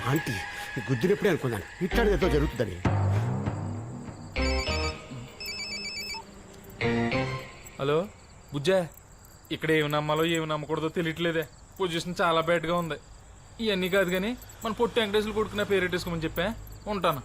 Aunty గుద్దినప్పుడే అనుకున్నాను ఇట్లాంటి ఏదో జరుగుతుందని. హలో బుజ్జా, ఇక్కడ ఏమి నమ్మాలో ఏమి నమ్మకూడదో తెలియట్లేదే. పొజిషన్ చాలా బ్యాడ్గా ఉంది. ఇవన్నీ కాదు కానీ మన పొట్టి వెంకటేశ్వర కొడుకున్న పేరెట్టేసుకోమని చెప్పా. ఉంటాను.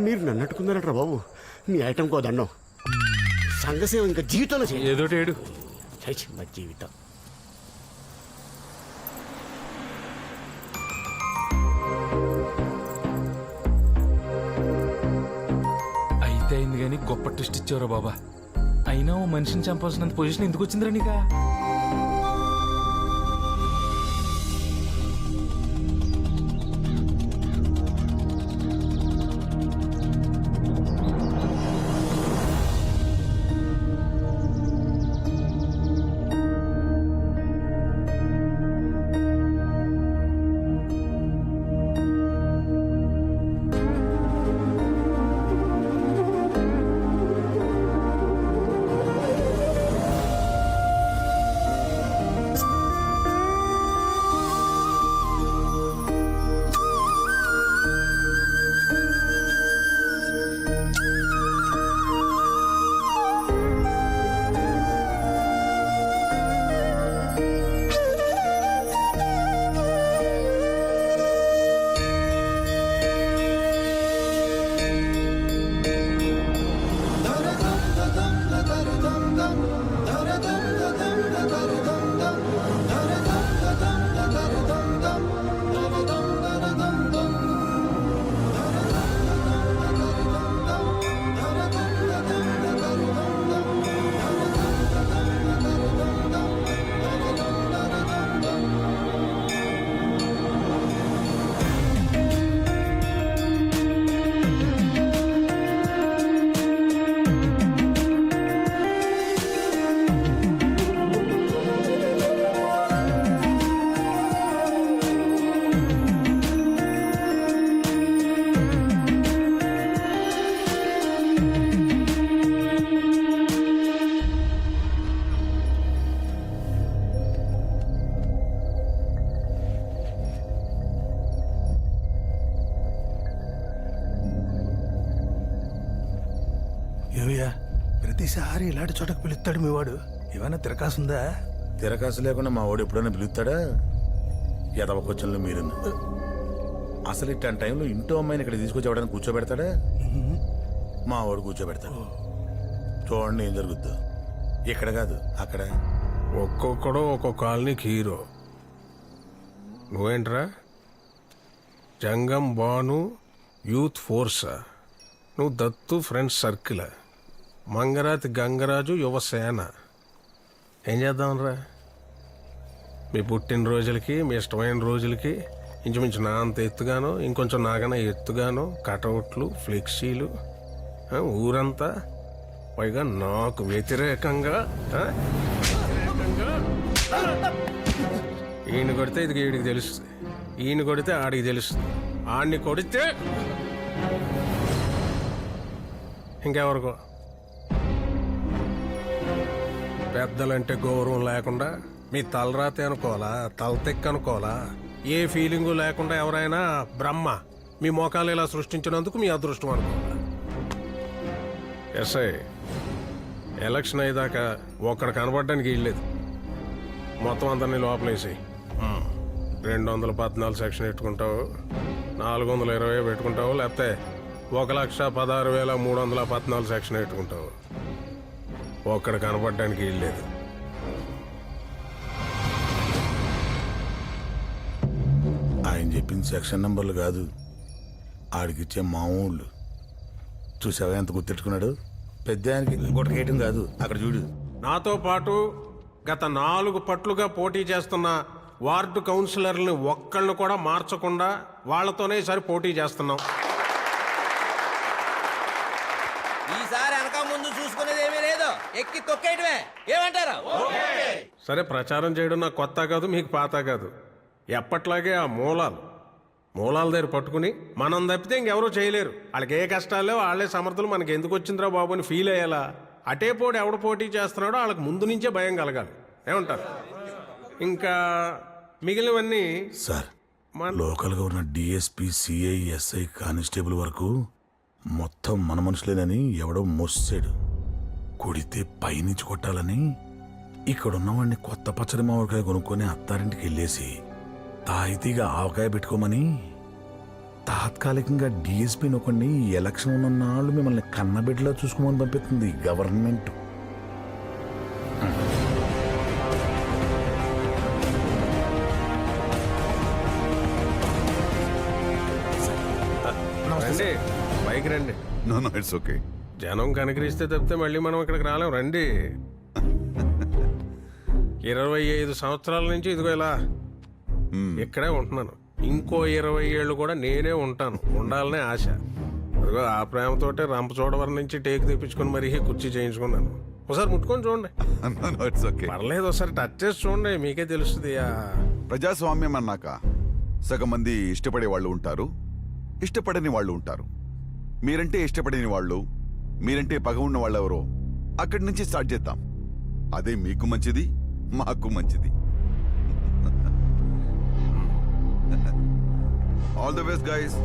మీరు నన్ను అట్టుకున్నారట్రా బాబు. మీ ఐటమ్ కో దండం. సంఘసేవ ఇంకా జీవితంలో చేయ ఏదో ఏడు మా జీవితం. అయితే అయింది కానీ గొప్ప ట్విస్ట్ ఇచ్చారు బాబా. అయినా ఓ మనిషిని చంపాల్సినంత పొజిషన్ ఎందుకు వచ్చిందిరా నీకా? ఏవయ్యా, ప్రతిసారి ఇలాంటి చోటకు పిలుస్తాడు మీ వాడు. ఏమైనా తిరకాసుందా? తిరకాసు లేకుండా మా వాడు ఎప్పుడైనా పిలుస్తాడా? ఎదవ క్వశ్చన్లు మీరు. అసలు ఇట్లాంటి టైంలో ఇంటో అమ్మాయిని ఇక్కడ తీసుకొచ్చి ఎవడైనా కూర్చోబెడతాడా? మా వాడు కూర్చోబెడతాడు. చూడండి ఏం జరుగుద్దో. ఇక్కడ కాదు అక్కడ. ఒక్కొక్కడు ఒక్కొక్క కాలనీకి హీరో. నువ్వేంట్రా? జంగం బాను యూత్ ఫోర్సా? నువ్వు దత్తు ఫ్రెండ్స్ సర్కిల్. మంగరాతి గంగరాజు యువసేన. ఏం చేద్దామనరా? మీ పుట్టినరోజులకి, మీ ఇష్టమైన రోజులకి ఇంచుమించు నా అంత ఎత్తుగాను, ఇంకొంచెం నాకన్నా ఎత్తుగాను కటౌట్లు, ఫ్లెక్సీలు, ఊరంతా. పైగా నాకు వ్యతిరేకంగా. ఈయన కొడితే ఇది వీడికి తెలుస్తుంది, ఈయన కొడితే ఆడికి తెలుస్తుంది, ఆడిని కొడితే ఇంకెవరికో. పెద్దలంటే గౌరవం లేకుండా మీ తలరాతే అనుకోవాలా, తలతెక్క అనుకోవాలా? ఏ ఫీలింగు లేకుండా ఎవరైనా బ్రహ్మ మీ మోకాలు ఇలా సృష్టించినందుకు మీ అదృష్టం అనుకోవాలా? ఎస్ఐ, ఎలక్షన్ అయ్యేదాకా ఒక్కడ కనబడడానికి వీల్లేదు. మొత్తం అందరినీ లోపలేసి 214 సెక్షన్ పెట్టుకుంటావు, 420 పెట్టుకుంటావు, లేకపోతే 1,16,314 సెక్షన్ పెట్టుకుంటావు. ఒక్కడ కనపడడానికి వీల్లేదు. ఆయన చెప్పింది సెక్షన్ నంబర్లు కాదు, ఆడికిచ్చే మామూళ్ళు. చూసావా ఎంత గుర్తెట్టుకున్నాడు? పెద్ద ఆయనకి గుట్టకేయటం కాదు, అక్కడ చూడు. నాతో పాటు గత 4 పట్లుగా పోటీ చేస్తున్న వార్డు కౌన్సిలర్ని ఒక్కళ్ళను కూడా మార్చకుండా వాళ్లతోనే ఈసారి పోటీ చేస్తున్నాం. ఈసారి వెనక ముందు చూసుకునేది ఏమీ లేదు. ఎక్కి తొక్కేయడమే, ఏమంటారు? సరే, ప్రచారం చేయడం నాకు కొత్త కాదు, మీకు పాత కాదు. ఎప్పట్లాగే ఆ మూలాల దగ్గర పట్టుకుని మనం తప్పితే ఇంకెవరూ చేయలేరు. వాళ్ళకి ఏ కష్టాలు లేవు, వాళ్ళే సమర్థులు, మనకి ఎందుకు వచ్చిందిరా బాబు అని ఫీల్ అయ్యేలా అటే పోటీ ఎవడు పోటీ చేస్తున్నాడో వాళ్ళకి ముందు నుంచే భయం కలగాలి. ఏమంటారు? ఇంకా మిగిలినవన్నీ సార్, లోకల్గా ఉన్న డిఎస్పీ, సిఐ, ఎస్ఐ, కానిస్టేబుల్ వరకు మొత్తం మన మనుషులేనని ఎవడో మోసాడు. కొడితే పైనుంచి కొట్టాలని ఇక్కడున్నవాడిని కొత్త పచ్చడి మామిడికాయ కొనుక్కొని అత్తారింటికి వెళ్ళేసి తాయితీగా ఆవకాయ పెట్టుకోమని తాత్కాలికంగా డిఎస్పీ నొకండి ఎలక్షన్ ఉన్న నాళ్ళు మిమ్మల్ని కన్నబిడ్డలా చూసుకోమని పంపిస్తుంది గవర్నమెంట్. రండి, బైక్ రండి. No no it's okay. జనం కనికరిస్తే తప్పితే మళ్ళీ మనం ఇక్కడికి రాలేం. రండి. 25 సంవత్సరాల నుంచి ఇదిగో ఇలా ఇక్కడే ఉంటున్నాను. ఇంకో 20 ఏళ్ళు కూడా నేనే ఉంటాను, ఉండాలనే ఆశ. అదిగో ఆ ప్రేమతోటే రంపచోడవరం నుంచి టేక్ తెప్పించుకొని మరీ కుర్చీ చేయించుకున్నాను. ఒకసారి ముట్టుకొని చూడండి. No no it's okay. పర్లేదు, ఒకసారి టచ్ చేసి చూడండి, మీకే తెలుస్తుంది. ప్రజాస్వామ్యం అన్నాక సగం మంది ఇష్టపడే వాళ్ళు ఉంటారు, ఇష్టపడని వాళ్ళు ఉంటారు. మీరంటే ఇష్టపడని వాళ్ళు, మీరంటే పగ ఉన్న వాళ్ళెవరో అక్కడి నుంచి స్టార్ట్ చేద్దాం. అదే మీకు మంచిది, మాకు మంచిది. All the best guys.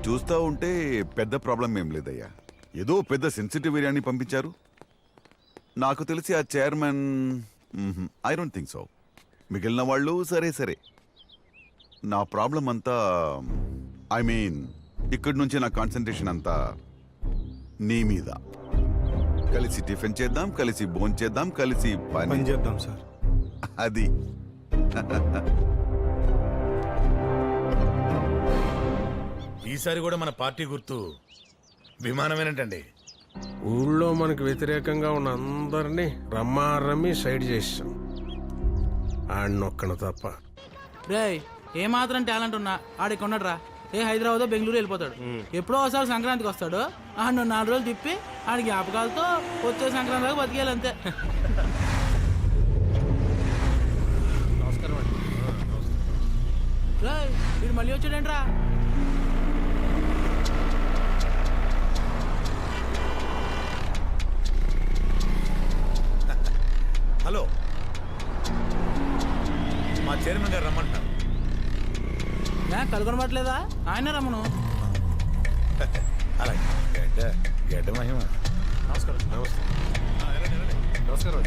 చూస్తా ఉంటే పెద్ద ప్రాబ్లం ఏం లేదయ్యా. ఏదో పెద్ద సెన్సిటివ్ ఏరియాని పంపించారు. నాకు తెలిసి ఆ chairman, I don't think so. మిగిలిన వాళ్ళు సరే సరే. నా ప్రాబ్లం అంతా, ఐ మీన్ ఇక్కడి నుంచి నా కాన్సన్ట్రేషన్ అంతా నీ మీద. కలిసి టిఫిన్ చేద్దాం, కలిసి భోజనం చేద్దాం, కలిసి పని చేద్దాం సార్. అది ఈసారి కూడా మన పార్టీ గుర్తు విమానమేనంటండి. ఊళ్ళో మనకు వ్యతిరేకంగా ఉన్న అందరినీ రమ్మి సైడ్ చేసాం, ఆడినొక్కను తప్ప. రేయ్, ఏ మాత్రం టాలెంట్ ఉన్నా ఆడికి ఉండడురా. ఏ హైదరాబాద్ బెంగళూరు వెళ్ళిపోతాడు. ఎప్పుడో ఒకసారి సంక్రాంతికి వస్తాడు. ఆడు 4 రోజులు తిప్పి ఆడికి జ్ఞాపకాలతో వచ్చే సంక్రాంతి దాకా బతికేయాలి అంతే. రేయ్, వీడు మళ్ళీ వచ్చాడేంట్రా? హలో, మా చైర్మన్ గారు రమ్మంటారు. కనుగొనబట్లేదా? ఆయన రమ్మను. అలాగే. గడ్డ మహిమ. నమస్కారం. నమస్కారం.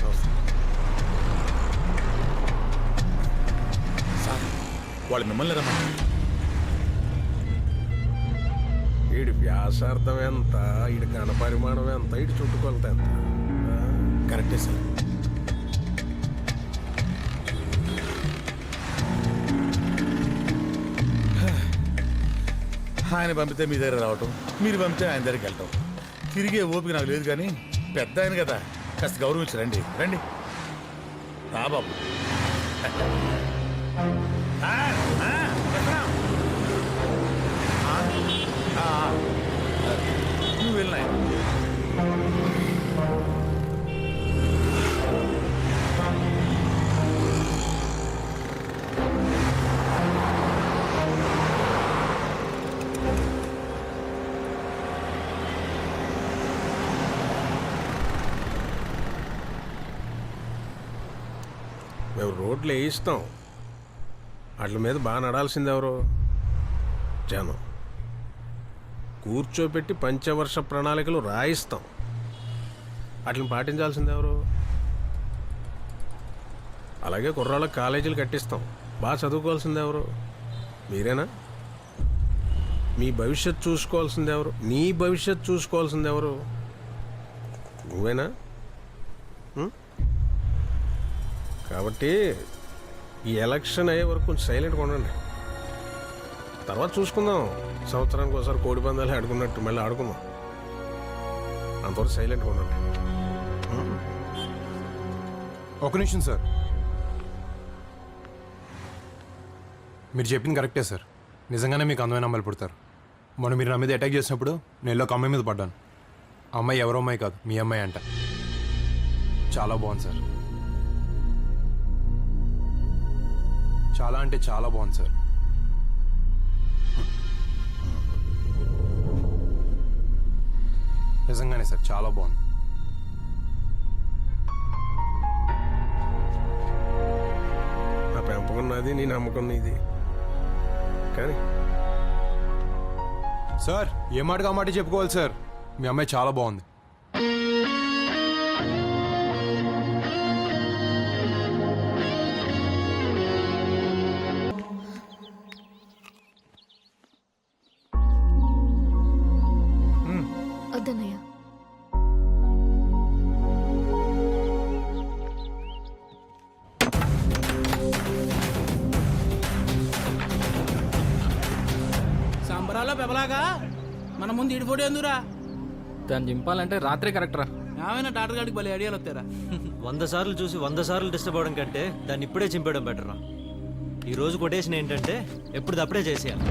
సార్, వాళ్ళు మిమ్మల్ని రమ్మన్నారు. వీడి వ్యాసార్థం ఎంత, వీడి ఘనపరిమాణం ఎంత, వీడి చుట్టుకొలత ఎంత? కరెక్టే సార్. ఆయన పంపితే మీ దగ్గర రావటం, మీరు పంపితే ఆయన దగ్గరికి వెళ్ళటం. తిరిగే ఓపిక నాకు లేదు, కానీ పెద్ద ఆయన కదా, కాస్త గౌరవించి రండి. రండి రా బాబు. నువ్వు వెళ్ళినా మేము రోడ్లు వేయిస్తాం, వాటి మీద బాగా నడాల్సింది ఎవరు? జనం. కూర్చోపెట్టి పంచవర్ష ప్రణాళికలు రాయిస్తాం, వాటిని పాటించాల్సింది ఎవరు? అలాగే కుర్రాళ్ళకి కాలేజీలు కట్టిస్తాం, బాగా చదువుకోవాల్సింది ఎవరు? మీరేనా? మీ భవిష్యత్తు చూసుకోవాల్సింది ఎవరు? నీ భవిష్యత్తు చూసుకోవాల్సింది ఎవరు? నువ్వేనా? కాబట్టి ఈ ఎలక్షన్ అయ్యే వరకు కొంచెం సైలెంట్గా ఉండండి. తర్వాత చూసుకుందాం. సంవత్సరానికి ఒకసారి కోడి పందాలు ఆడుకున్నట్టు మళ్ళీ ఆడుకుందాం. అంతవరకు సైలెంట్గా ఉండండి. ఒక నిమిషం సార్. మీరు చెప్పింది కరెక్టే సార్. నిజంగానే మీకు అందమైన అమ్మాయిలు పుడతారు. మొన్న మీరు నా మీద అటాక్ చేసినప్పుడు నేను ఒక అమ్మాయి మీద పడ్డాను. ఆ అమ్మాయి ఎవరో అమ్మాయి కాదు, మీ అమ్మాయి అంట. చాలా బాగుంది సార్. చాలా అంటే చాలా బాగుంది సార్. నిజంగానే సార్ చాలా బాగుంది. నా పెంపకం నాది, నీ నమ్మకం నీది. కానీ సార్ ఏ మాటగా మాట చెప్పుకోవాలి సార్. మీ అమ్మాయి చాలా బాగుంది. వద్దన్నయ్య. సంబరాల్లో పెబలాగా మన ముందు ఇడి ఫోటో ఎందురా? దాన్ని చింపాలంటే రాత్రే కరెక్ట్ రా. ఏమైనా డాక్టర్ గారికి భలే ఐడియాలు వస్తారా? 100 సార్లు చూసి 100 సార్లు డిస్టర్బ్ అవడం కంటే దాన్ని ఇప్పుడే చింపేయడం బెటర్ రా. ఈ రోజు కొటేషన్ ఏంటంటే ఎప్పుడప్పుడే చేసేయాలి.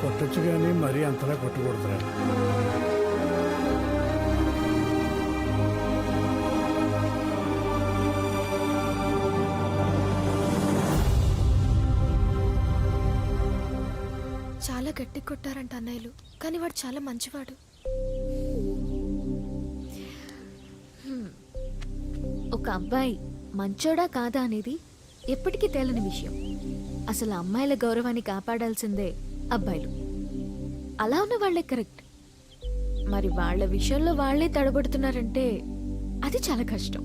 కొట్టచ్చు కానీ మరీ అంతలా కొట్టకూడదురా. చాలా గట్టి కొట్టారంట అన్నయ్యలు, కానీ వాడు చాలా మంచివాడు. ఒక అబ్బాయి మంచోడా కాదా అనేది ఎప్పటికీ తేలని విషయం. అసలు అమ్మాయిల గౌరవాన్ని కాపాడాల్సిందే అబ్బాయిలు. అలా ఉన్న వాళ్ళే కరెక్ట్. మరి వాళ్ళ విషయంలో వాళ్ళే తడబడుతున్నారంటే అది చాలా కష్టం.